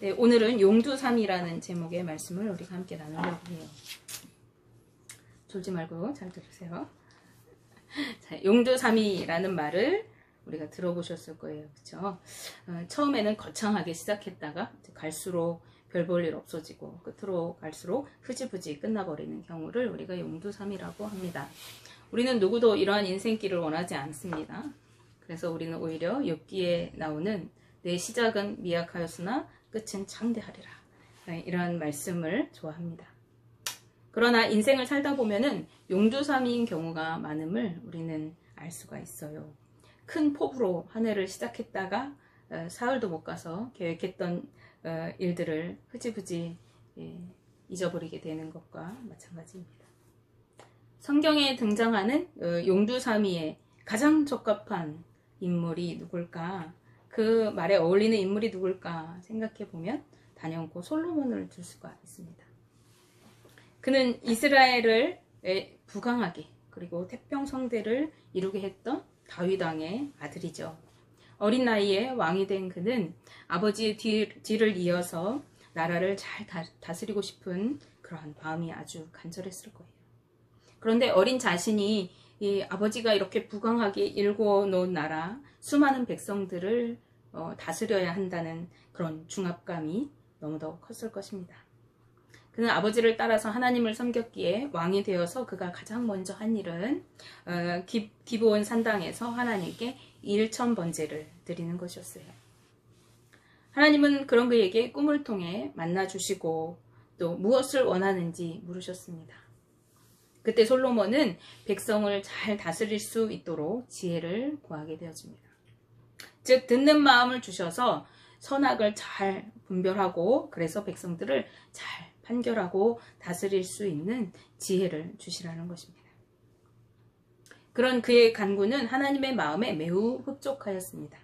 네, 오늘은 용두삼이라는 제목의 말씀을 우리가 함께 나누려고 해요. 졸지 말고 잘 들으세요. 자, 용두삼이라는 말을 우리가 들어보셨을 거예요. 그렇죠? 처음에는 거창하게 시작했다가 갈수록 별 볼 일 없어지고 끝으로 갈수록 흐지부지 끝나버리는 경우를 우리가 용두삼이라고 합니다. 우리는 누구도 이러한 인생길을 원하지 않습니다. 그래서 우리는 오히려 욥기에 나오는 내 시작은 미약하였으나 끝은 창대하리라, 이러한 말씀을 좋아합니다. 그러나 인생을 살다 보면은 용두삼이인 경우가 많음을 우리는 알 수가 있어요. 큰 포부로 한 해를 시작했다가 사흘도 못 가서 계획했던 일들을 흐지부지 잊어버리게 되는 것과 마찬가지입니다. 성경에 등장하는 용두삼이의 가장 적합한 인물이 누굴까? 그 말에 어울리는 인물이 누굴까 생각해 보면 단연코 솔로몬을 들 수가 있습니다. 그는 이스라엘을 부강하게 그리고 태평성대를 이루게 했던 다윗 왕의 아들이죠. 어린 나이에 왕이 된 그는 아버지의 뒤를 이어서 나라를 잘 다스리고 싶은 그러한 마음이 아주 간절했을 거예요. 그런데 어린 자신이 이 아버지가 이렇게 부강하게 일궈 놓은 나라, 수많은 백성들을 다스려야 한다는 그런 중압감이 너무도 컸을 것입니다. 그는 아버지를 따라서 하나님을 섬겼기에 왕이 되어서 그가 가장 먼저 한 일은 기브온 산당에서 하나님께 일천번제를 드리는 것이었어요. 하나님은 그런 그에게 꿈을 통해 만나주시고 또 무엇을 원하는지 물으셨습니다. 그때 솔로몬은 백성을 잘 다스릴 수 있도록 지혜를 구하게 되었습니다. 즉 듣는 마음을 주셔서 선악을 잘 분별하고 그래서 백성들을 잘 판결하고 다스릴 수 있는 지혜를 주시라는 것입니다. 그런 그의 간구는 하나님의 마음에 매우 흡족하였습니다.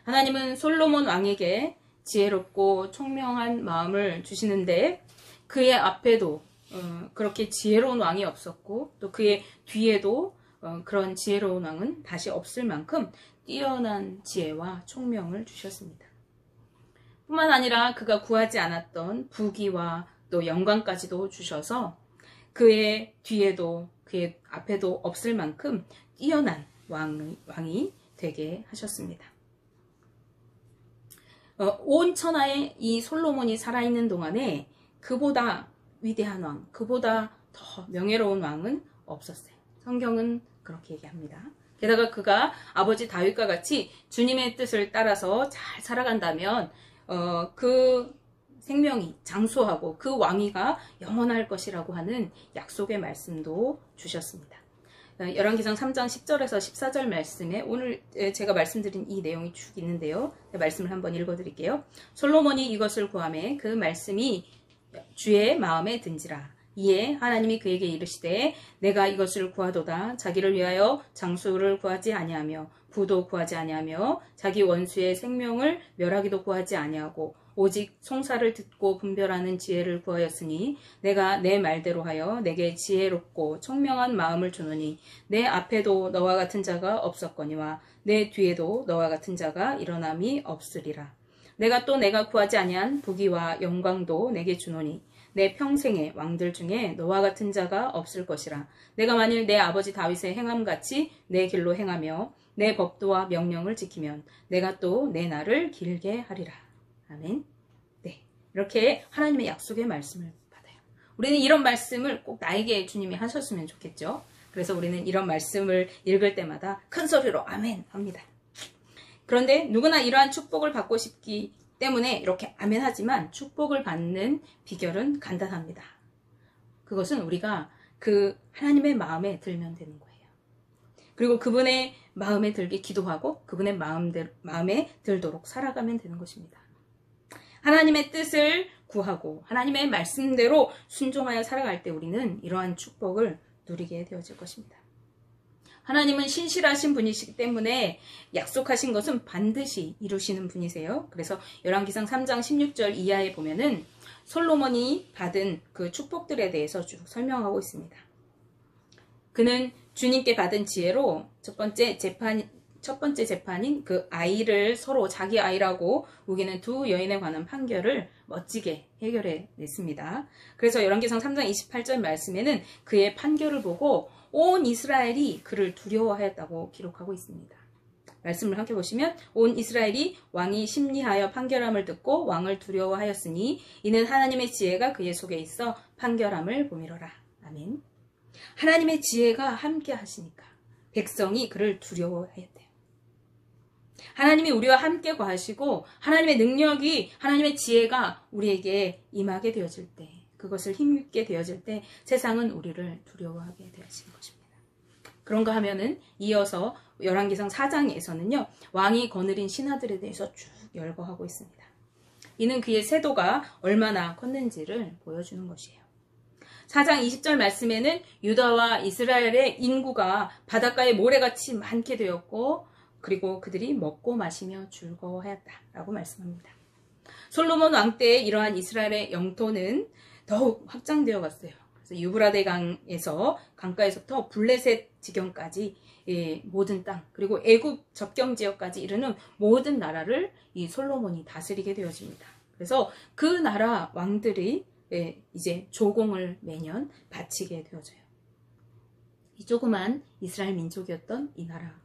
하나님은 솔로몬 왕에게 지혜롭고 총명한 마음을 주시는데 그의 앞에도 그렇게 지혜로운 왕이 없었고 또 그의 뒤에도 그런 지혜로운 왕은 다시 없을 만큼 뛰어난 지혜와 총명을 주셨습니다. 뿐만 아니라 그가 구하지 않았던 부귀와 또 영광까지도 주셔서 그의 뒤에도 그의 앞에도 없을 만큼 뛰어난 왕이 되게 하셨습니다. 온 천하에 이 솔로몬이 살아있는 동안에 그보다 위대한 왕, 그보다 더 명예로운 왕은 없었어요. 성경은 그렇게 얘기합니다. 게다가 그가 아버지 다윗과 같이 주님의 뜻을 따라서 잘 살아간다면 그 생명이 장수하고 그 왕위가 영원할 것이라고 하는 약속의 말씀도 주셨습니다. 열왕기상 3장 10절에서 14절 말씀에 오늘 제가 말씀드린 이 내용이 쭉 있는데요. 말씀을 한번 읽어드릴게요. 솔로몬이 이것을 구하매 그 말씀이 주의 마음에 든지라. 이에 하나님이 그에게 이르시되 내가 이것을 구하도다. 자기를 위하여 장수를 구하지 아니하며 부도 구하지 아니하며 자기 원수의 생명을 멸하기도 구하지 아니하고 오직 송사를 듣고 분별하는 지혜를 구하였으니 내가 내 말대로 하여 내게 지혜롭고 총명한 마음을 주노니 내 앞에도 너와 같은 자가 없었거니와 내 뒤에도 너와 같은 자가 일어남이 없으리라. 내가 또 내가 구하지 아니한 부귀와 영광도 내게 주노니 내 평생의 왕들 중에 너와 같은 자가 없을 것이라. 내가 만일 내 아버지 다윗의 행함같이 내 길로 행하며 내 법도와 명령을 지키면 내가 또 내 날을 길게 하리라. 아멘. 네, 이렇게 하나님의 약속의 말씀을 받아요. 우리는 이런 말씀을 꼭 나에게 주님이 하셨으면 좋겠죠. 그래서 우리는 이런 말씀을 읽을 때마다 큰 소리로 아멘 합니다. 그런데 누구나 이러한 축복을 받고 싶기 때문에 이렇게 아멘 하지만 축복을 받는 비결은 간단합니다. 그것은 우리가 그 하나님의 마음에 들면 되는 거예요. 그리고 그분의 마음에 들게 기도하고 그분의 마음에 들도록 살아가면 되는 것입니다. 하나님의 뜻을 구하고 하나님의 말씀대로 순종하여 살아갈 때 우리는 이러한 축복을 누리게 되어질 것입니다. 하나님은 신실하신 분이시기 때문에 약속하신 것은 반드시 이루시는 분이세요. 그래서 열왕기상 3장 16절 이하에 보면은 솔로몬이 받은 그 축복들에 대해서 쭉 설명하고 있습니다. 그는 주님께 받은 지혜로 첫 첫 번째 재판인 그 아이를 서로 자기 아이라고 우기는 두 여인에 관한 판결을 멋지게 해결해 냈습니다. 그래서 열왕기상 3장 28절 말씀에는 그의 판결을 보고 온 이스라엘이 그를 두려워하였다고 기록하고 있습니다. 말씀을 함께 보시면 온 이스라엘이 왕이 심리하여 판결함을 듣고 왕을 두려워하였으니 이는 하나님의 지혜가 그의 속에 있어 판결함을 보미로라. 아멘. 하나님의 지혜가 함께 하시니까 백성이 그를 두려워하였대요. 하나님이 우리와 함께 거하시고 하나님의 능력이, 하나님의 지혜가 우리에게 임하게 되어질 때, 그것을 힘있게 되어질 때 세상은 우리를 두려워하게 되어지는 것입니다. 그런가 하면은 이어서 열왕기상 4장에서는요, 왕이 거느린 신하들에 대해서 쭉 열거하고 있습니다. 이는 그의 세도가 얼마나 컸는지를 보여주는 것이에요. 4장 20절 말씀에는 유다와 이스라엘의 인구가 바닷가에 모래같이 많게 되었고, 그리고 그들이 먹고 마시며 즐거워하였다라고 말씀합니다. 솔로몬 왕 때의 이러한 이스라엘의 영토는 더욱 확장되어 갔어요. 그래서 유브라데 강가에서부터 블레셋 지경까지 모든 땅, 그리고 애굽 접경 지역까지 이르는 모든 나라를 이 솔로몬이 다스리게 되어집니다. 그래서 그 나라 왕들이 이제 조공을 매년 바치게 되어져요. 이 조그만 이스라엘 민족이었던 이 나라,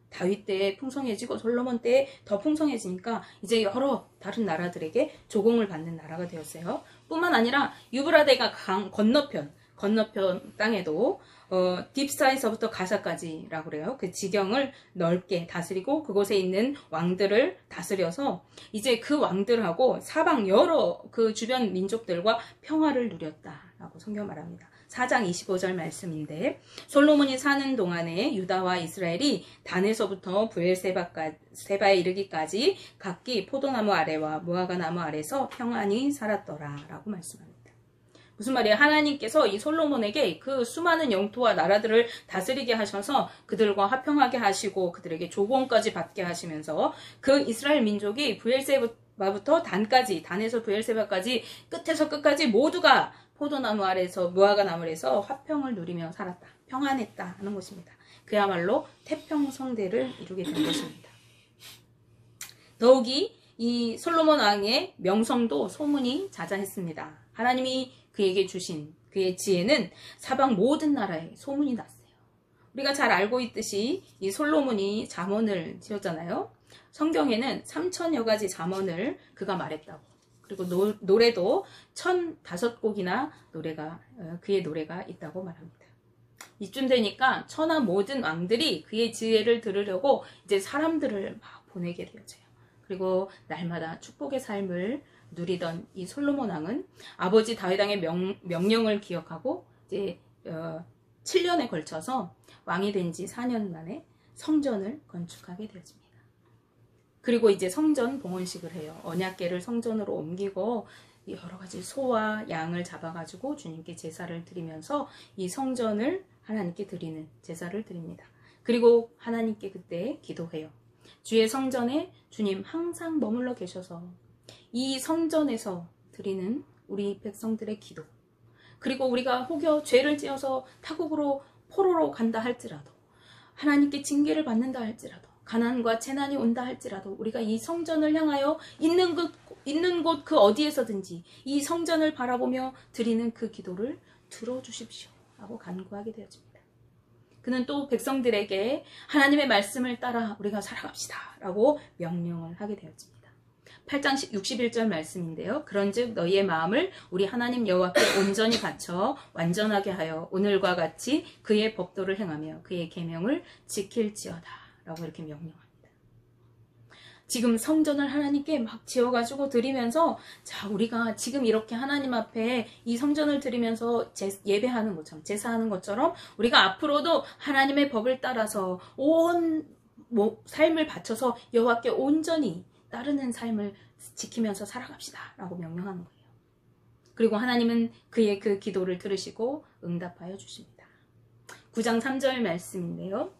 다윗 때에 풍성해지고 솔로몬 때에 더 풍성해지니까 이제 여러 다른 나라들에게 조공을 받는 나라가 되었어요. 뿐만 아니라 유브라데가 강 건너편 땅에도 딥스타에서부터 가사까지라고 그래요. 그 지경을 넓게 다스리고 그곳에 있는 왕들을 다스려서 이제 그 왕들하고 사방 여러 그 주변 민족들과 평화를 누렸다라고 성경 말합니다. 4장 25절 말씀인데, 솔로몬이 사는 동안에 유다와 이스라엘이 단에서부터 브엘세바에 이르기까지 각기 포도나무 아래와 무화과 나무 아래서 평안히 살았더라 라고 말씀합니다. 무슨 말이에요? 하나님께서 이 솔로몬에게 그 수많은 영토와 나라들을 다스리게 하셔서 그들과 화평하게 하시고 그들에게 조공까지 받게 하시면서 그 이스라엘 민족이 브엘세바부터 단에서 브엘세바까지 끝에서 끝까지 모두가 포도나무 아래서 무화과 나무 아래서 화평을 누리며 살았다. 평안했다 하는 것입니다. 그야말로 태평성대를 이루게 된 것입니다. 더욱이 이 솔로몬 왕의 명성도 소문이 자자했습니다. 하나님이 그에게 주신 그의 지혜는 사방 모든 나라에 소문이 났어요. 우리가 잘 알고 있듯이 이 솔로몬이 잠언을 지었잖아요. 성경에는 3,000여 가지 잠언을 그가 말했다고. 그리고 노래도 1,005곡이나 그의 노래가 있다고 말합니다. 이쯤 되니까 천하 모든 왕들이 그의 지혜를 들으려고 이제 사람들을 막 보내게 되어져요. 그리고 날마다 축복의 삶을 누리던 이 솔로몬 왕은 아버지 다윗 왕의 명령을 기억하고 이제 7년에 걸쳐서 왕이 된 지 4년 만에 성전을 건축하게 되어집니다. 그리고 이제 성전 봉헌식을 해요. 언약궤를 성전으로 옮기고 여러 가지 소와 양을 잡아가지고 주님께 제사를 드리면서 이 성전을 하나님께 드리는 제사를 드립니다. 그리고 하나님께 그때 기도해요. 주의 성전에 주님 항상 머물러 계셔서 이 성전에서 드리는 우리 백성들의 기도, 그리고 우리가 혹여 죄를 지어서 타국으로 포로로 간다 할지라도, 하나님께 징계를 받는다 할지라도, 가난과 재난이 온다 할지라도 우리가 이 성전을 향하여 있는 곳 그 어디에서든지 이 성전을 바라보며 드리는 그 기도를 들어주십시오 라고 간구하게 되어집니다. 그는 또 백성들에게 하나님의 말씀을 따라 우리가 살아갑시다 라고 명령을 하게 되어집니다. 8장 61절 말씀인데요. 그런즉 너희의 마음을 우리 하나님 여호와께 온전히 바쳐 완전하게 하여 오늘과 같이 그의 법도를 행하며 그의 계명을 지킬지어다 라고 이렇게 명령합니다. 지금 성전을 하나님께 막 지어가지고 드리면서, 자, 우리가 지금 이렇게 하나님 앞에 이 성전을 드리면서 예배하는 것처럼, 제사하는 것처럼 우리가 앞으로도 하나님의 법을 따라서 온 삶을 바쳐서 여호와께 온전히 따르는 삶을 지키면서 살아갑시다 라고 명령하는 거예요. 그리고 하나님은 그의 그 기도를 들으시고 응답하여 주십니다. 9장 3절 말씀인데요.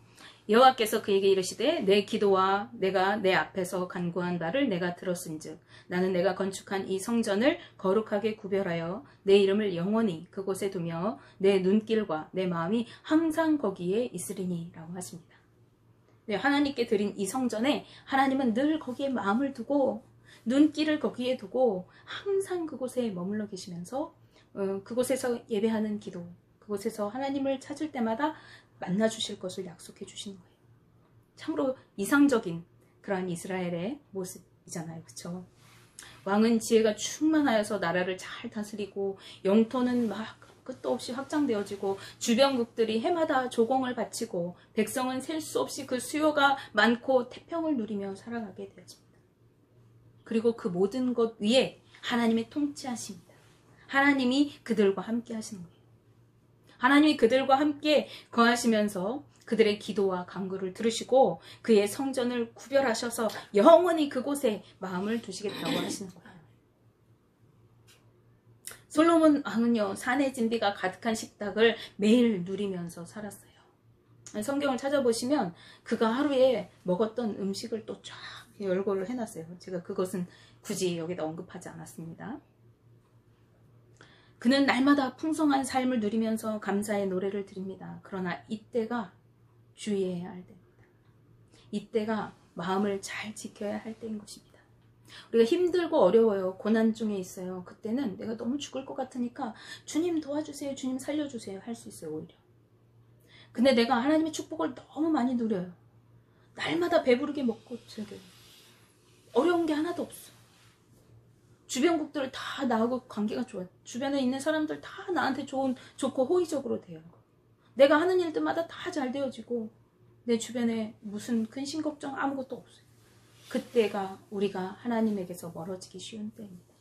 여호와께서 그에게 이르시되 내 기도와 내가 내 앞에서 간구한 바를 내가 들었은즉 나는 내가 건축한 이 성전을 거룩하게 구별하여 내 이름을 영원히 그곳에 두며 내 눈길과 내 마음이 항상 거기에 있으리니 라고 하십니다. 네, 하나님께 드린 이 성전에 하나님은 늘 거기에 마음을 두고 눈길을 거기에 두고 항상 그곳에 머물러 계시면서 그곳에서 예배하는 기도, 그곳에서 하나님을 찾을 때마다 만나 주실 것을 약속해 주시는 거예요. 참으로 이상적인 그런 이스라엘의 모습이잖아요. 그렇죠? 왕은 지혜가 충만하여서 나라를 잘 다스리고 영토는 막 끝도 없이 확장되어지고 주변국들이 해마다 조공을 바치고 백성은 셀 수 없이 그 수요가 많고 태평을 누리며 살아가게 되었습니다. 그리고 그 모든 것 위에 하나님의 통치하십니다. 하나님이 그들과 함께 하시는 거예요. 하나님이 그들과 함께 거하시면서 그들의 기도와 간구를 들으시고 그의 성전을 구별하셔서 영원히 그곳에 마음을 두시겠다고 하시는 거예요. 솔로몬 왕은요, 산의 진비가 가득한 식탁을 매일 누리면서 살았어요. 성경을 찾아보시면 그가 하루에 먹었던 음식을 또 쫙 열거를 해놨어요. 제가 그것은 굳이 여기다 언급하지 않았습니다. 그는 날마다 풍성한 삶을 누리면서 감사의 노래를 드립니다. 그러나 이때가 주의해야 할 때입니다. 이때가 마음을 잘 지켜야 할 때인 것입니다. 우리가 힘들고 어려워요. 고난 중에 있어요. 그때는 내가 너무 죽을 것 같으니까 주님 도와주세요. 주님 살려주세요. 할 수 있어요. 오히려. 근데 내가 하나님의 축복을 너무 많이 누려요. 날마다 배부르게 먹고 즐겨요. 어려운 게 하나도 없어. 주변국들 다 나하고 관계가 좋아요. 주변에 있는 사람들 다 나한테 좋고 호의적으로 대해요. 내가 하는 일들마다 다 잘 되어지고 내 주변에 무슨 근심 걱정 아무것도 없어요. 그때가 우리가 하나님에게서 멀어지기 쉬운 때입니다.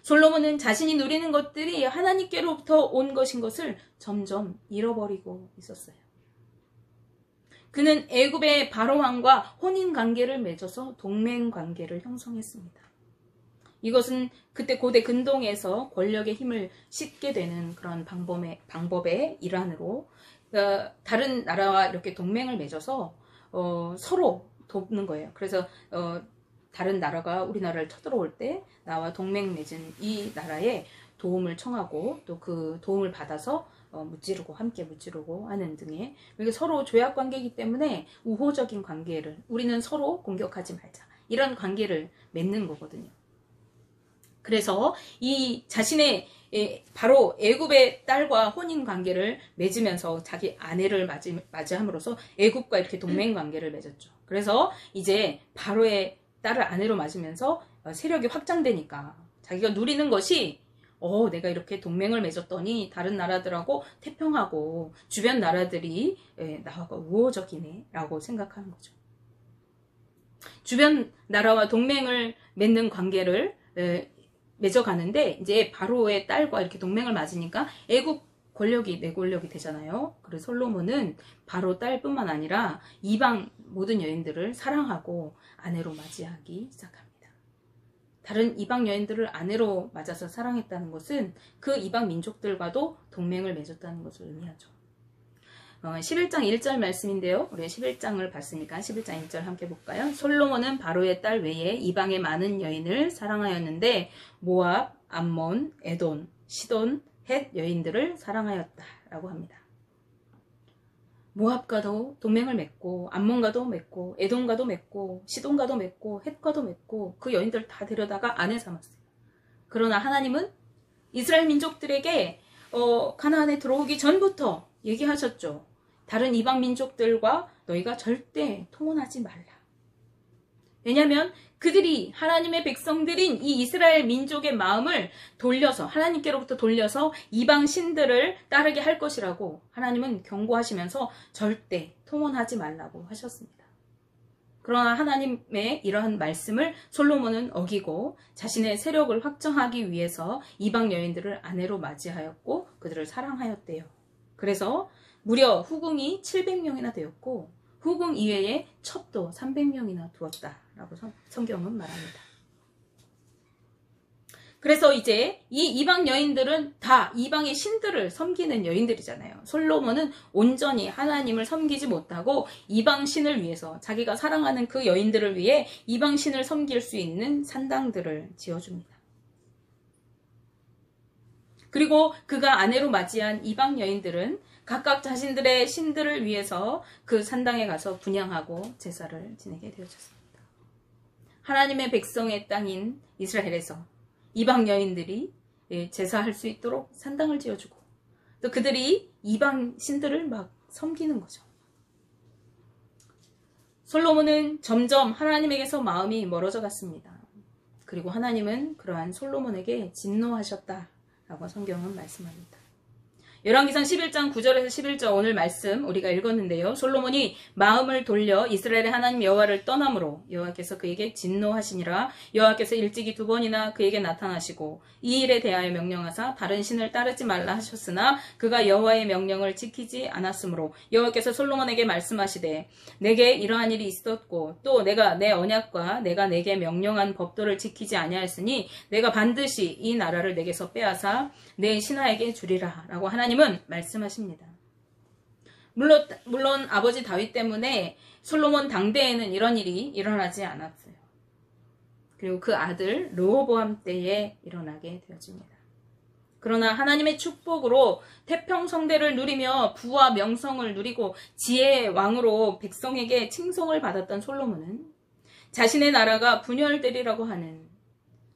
솔로몬은 자신이 누리는 것들이 하나님께로부터 온 것인 것을 점점 잃어버리고 있었어요. 그는 애굽의 바로 왕과 혼인 관계를 맺어서 동맹 관계를 형성했습니다. 이것은 그때 고대 근동에서 권력의 힘을 싣게 되는 그런 방법의 일환으로 다른 나라와 이렇게 동맹을 맺어서 서로 돕는 거예요. 그래서 다른 나라가 우리나라를 쳐들어올 때 나와 동맹 맺은 이 나라에 도움을 청하고 또 그 도움을 받아서 무찌르고 함께 무찌르고 하는 등의 서로 조약 관계이기 때문에 우호적인 관계를 우리는 서로 공격하지 말자 이런 관계를 맺는 거거든요. 그래서 이 자신의 바로 애굽의 딸과 혼인 관계를 맺으면서 자기 아내를 맞이함으로써 애굽과 이렇게 동맹 관계를 맺었죠. 그래서 이제 바로의 딸을 아내로 맞으면서 세력이 확장되니까 자기가 누리는 것이 내가 이렇게 동맹을 맺었더니 다른 나라들하고 태평하고 주변 나라들이 나하고 우호적이네 라고 생각하는 거죠. 주변 나라와 동맹을 맺는 관계를 맺어가는데 이제 바로의 딸과 이렇게 동맹을 맺으니까 애국 권력이 내 권력이 되잖아요. 그래서 솔로몬은 바로 딸뿐만 아니라 이방 모든 여인들을 사랑하고 아내로 맞이하기 시작합니다. 다른 이방 여인들을 아내로 맞아서 사랑했다는 것은 그 이방 민족들과도 동맹을 맺었다는 것을 의미하죠. 11장 1절 말씀인데요. 우리 11장을 봤으니까 11장 1절 함께 볼까요? 솔로몬은 바로의 딸 외에 이방의 많은 여인을 사랑하였는데 모압, 암몬, 에돔, 시돈, 헷 여인들을 사랑하였다라고 합니다. 모압과도 동맹을 맺고 암몬과도 맺고 에돔과도 맺고 시돈과도 맺고 헷과도 맺고 그 여인들 다 데려다가 아내 삼았어요. 그러나 하나님은 이스라엘 민족들에게 가나안에 들어오기 전부터 얘기하셨죠. 다른 이방 민족들과 너희가 절대 통혼하지 말라. 왜냐하면 그들이 하나님의 백성들인 이 이스라엘 민족의 마음을 돌려서 하나님께로부터 돌려서 이방 신들을 따르게 할 것이라고 하나님은 경고하시면서 절대 통혼하지 말라고 하셨습니다. 그러나 하나님의 이러한 말씀을 솔로몬은 어기고 자신의 세력을 확정하기 위해서 이방 여인들을 아내로 맞이하였고 그들을 사랑하였대요. 그래서 무려 후궁이 700명이나 되었고 후궁 이외에 첩도 300명이나 두었다라고 성경은 말합니다. 그래서 이제 이 이방 여인들은 다 이방의 신들을 섬기는 여인들이잖아요. 솔로몬은 온전히 하나님을 섬기지 못하고 이방 신을 위해서 자기가 사랑하는 그 여인들을 위해 이방 신을 섬길 수 있는 산당들을 지어줍니다. 그리고 그가 아내로 맞이한 이방 여인들은 각각 자신들의 신들을 위해서 그 산당에 가서 분향하고 제사를 지내게 되어졌습니다. 하나님의 백성의 땅인 이스라엘에서 이방 여인들이 제사할 수 있도록 산당을 지어주고 또 그들이 이방 신들을 막 섬기는 거죠. 솔로몬은 점점 하나님에게서 마음이 멀어져 갔습니다. 그리고 하나님은 그러한 솔로몬에게 진노하셨다라고 성경은 말씀합니다. 열왕기상 11장 9절에서 11절 오늘 말씀 우리가 읽었는데요. 솔로몬이 마음을 돌려 이스라엘의 하나님 여호와를 떠남으로 여호와께서 그에게 진노하시니라. 여호와께서 일찍이 2번이나 그에게 나타나시고 이 일에 대하여 명령하사 다른 신을 따르지 말라 하셨으나 그가 여호와의 명령을 지키지 않았으므로 여호와께서 솔로몬에게 말씀하시되 내게 이러한 일이 있었고 또 내가 내 언약과 내가 내게 명령한 법도를 지키지 아니하였으니 내가 반드시 이 나라를 내게서 빼앗아 내 신하에게 주리라 라고 하나님은 말씀하십니다. 물론 아버지 다윗 때문에 솔로몬 당대에는 이런 일이 일어나지 않았어요. 그리고 그 아들 르호보암 때에 일어나게 되어집니다. 그러나 하나님의 축복으로 태평성대를 누리며 부와 명성을 누리고 지혜의 왕으로 백성에게 칭송을 받았던 솔로몬은 자신의 나라가 분열되리라고 하는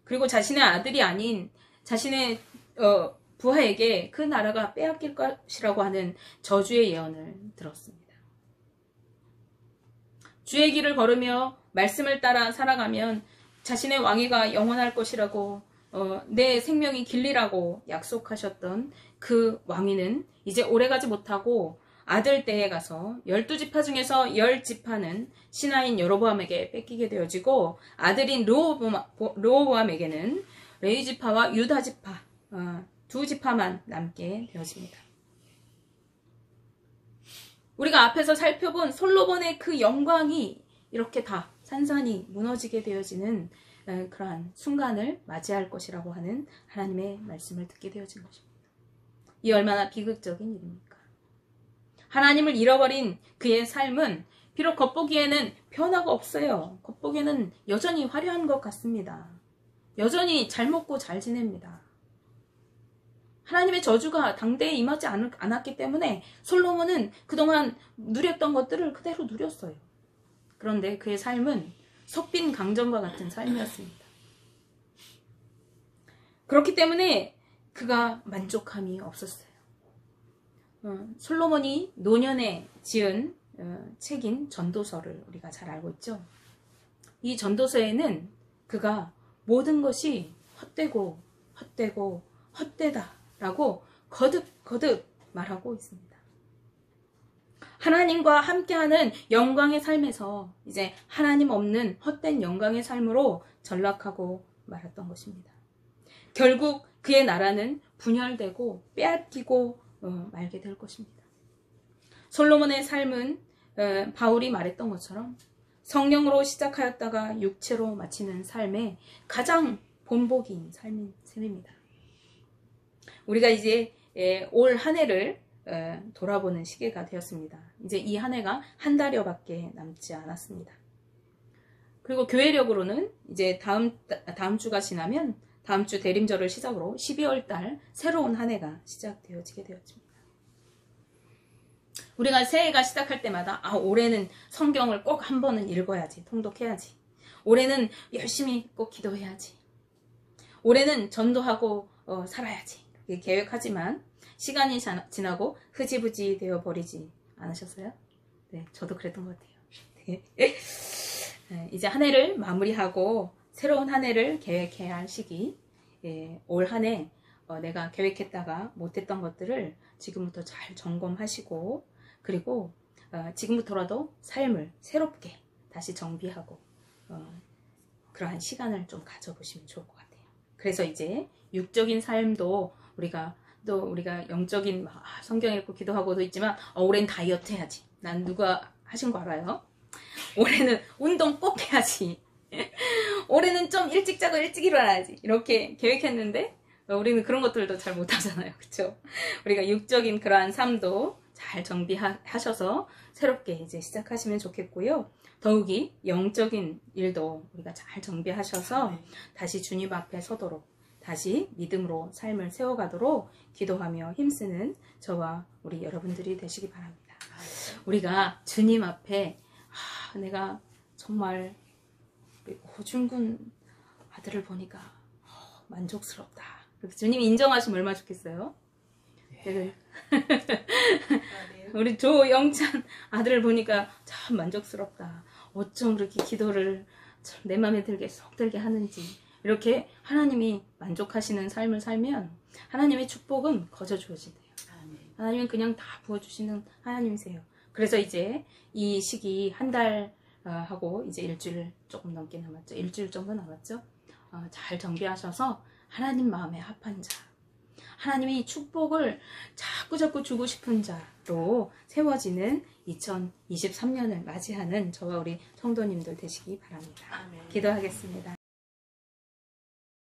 그리고 자신의 아들이 아닌 자신의 부하에게 그 나라가 빼앗길 것이라고 하는 저주의 예언을 들었습니다. 주의 길을 걸으며 말씀을 따라 살아가면 자신의 왕위가 영원할 것이라고 내 생명이 길리라고 약속하셨던 그 왕위는 이제 오래가지 못하고 아들 때에 가서 12지파 중에서 10지파는 신하인 여로보암에게 뺏기게 되어지고 아들인 르호보암에게는 레위지파와 유다지파 2지파만 남게 되어집니다. 우리가 앞에서 살펴본 솔로몬의 그 영광이 이렇게 다 산산이 무너지게 되어지는 그러한 순간을 맞이할 것이라고 하는 하나님의 말씀을 듣게 되어진 것입니다. 이 얼마나 비극적인 일입니까? 하나님을 잃어버린 그의 삶은 비록 겉보기에는 변화가 없어요. 겉보기에는 여전히 화려한 것 같습니다. 여전히 잘 먹고 잘 지냅니다. 하나님의 저주가 당대에 임하지 않았기 때문에 솔로몬은 그동안 누렸던 것들을 그대로 누렸어요. 그런데 그의 삶은 석빈 강정과 같은 삶이었습니다. 그렇기 때문에 그가 만족함이 없었어요. 솔로몬이 노년에 지은 책인 전도서를 우리가 잘 알고 있죠. 이 전도서에는 그가 모든 것이 헛되고 헛되고 헛되다 라고 거듭 말하고 있습니다. 하나님과 함께하는 영광의 삶에서 이제 하나님 없는 헛된 영광의 삶으로 전락하고 말았던 것입니다. 결국 그의 나라는 분열되고 빼앗기고 말게 될 것입니다. 솔로몬의 삶은 바울이 말했던 것처럼 성령으로 시작하였다가 육체로 마치는 삶의 가장 본보기인 셈입니다. 우리가 이제 올 한 해를 돌아보는 시기가 되었습니다. 이제 이 한 해가 한 달여밖에 남지 않았습니다. 그리고 교회력으로는 이제 다음 주가 지나면 다음 주 대림절을 시작으로 12월 달 새로운 한 해가 시작되어지게 되었습니다. 우리가 새해가 시작할 때마다 올해는 성경을 꼭 한 번은 읽어야지, 통독해야지. 올해는 열심히 꼭 기도해야지. 올해는 전도하고 살아야지. 계획하지만 시간이 지나고 흐지부지 되어 버리지 않으셨어요? 네, 저도 그랬던 것 같아요. 네, 이제 한 해를 마무리하고 새로운 한 해를 계획해야 할 시기. 올 한 해 내가 계획했다가 못했던 것들을 지금부터 잘 점검하시고 그리고 지금부터라도 삶을 새롭게 다시 정비하고 그러한 시간을 좀 가져보시면 좋을 것 같아요. 그래서 이제 육적인 삶도 우리가 영적인 성경 읽고 기도하고도 있지만 올해는 다이어트 해야지. 난 누가 하신 거 알아요? 올해는 운동 꼭 해야지. 올해는 좀 일찍 자고 일찍 일어나야지. 이렇게 계획했는데 우리는 그런 것들도 잘 못하잖아요. 그렇죠? 우리가 육적인 그러한 삶도 잘 정비하셔서 새롭게 이제 시작하시면 좋겠고요. 더욱이 영적인 일도 우리가 잘 정비하셔서 다시 주님 앞에 서도록 다시 믿음으로 삶을 세워가도록 기도하며 힘쓰는 저와 우리 여러분들이 되시기 바랍니다. 우리가 주님 앞에 내가 정말 우리 호준군 아들을 보니까 만족스럽다. 주님이 인정하시면 얼마나 좋겠어요? 네. 우리 조영찬 아들을 보니까 참 만족스럽다. 어쩜 그렇게 기도를 내 마음에 들게 쏙 들게 하는지. 이렇게 하나님이 만족하시는 삶을 살면 하나님의 축복은 거저 주어진대요. 하나님은 그냥 다 부어주시는 하나님이세요. 그래서 이제 이 시기 한 달 하고 이제 일주일 조금 넘게 남았죠. 일주일 정도 남았죠. 잘 정비하셔서 하나님 마음에 합한 자, 하나님이 축복을 자꾸 주고 싶은 자로 세워지는 2023년을 맞이하는 저와 우리 성도님들 되시기 바랍니다. 기도하겠습니다.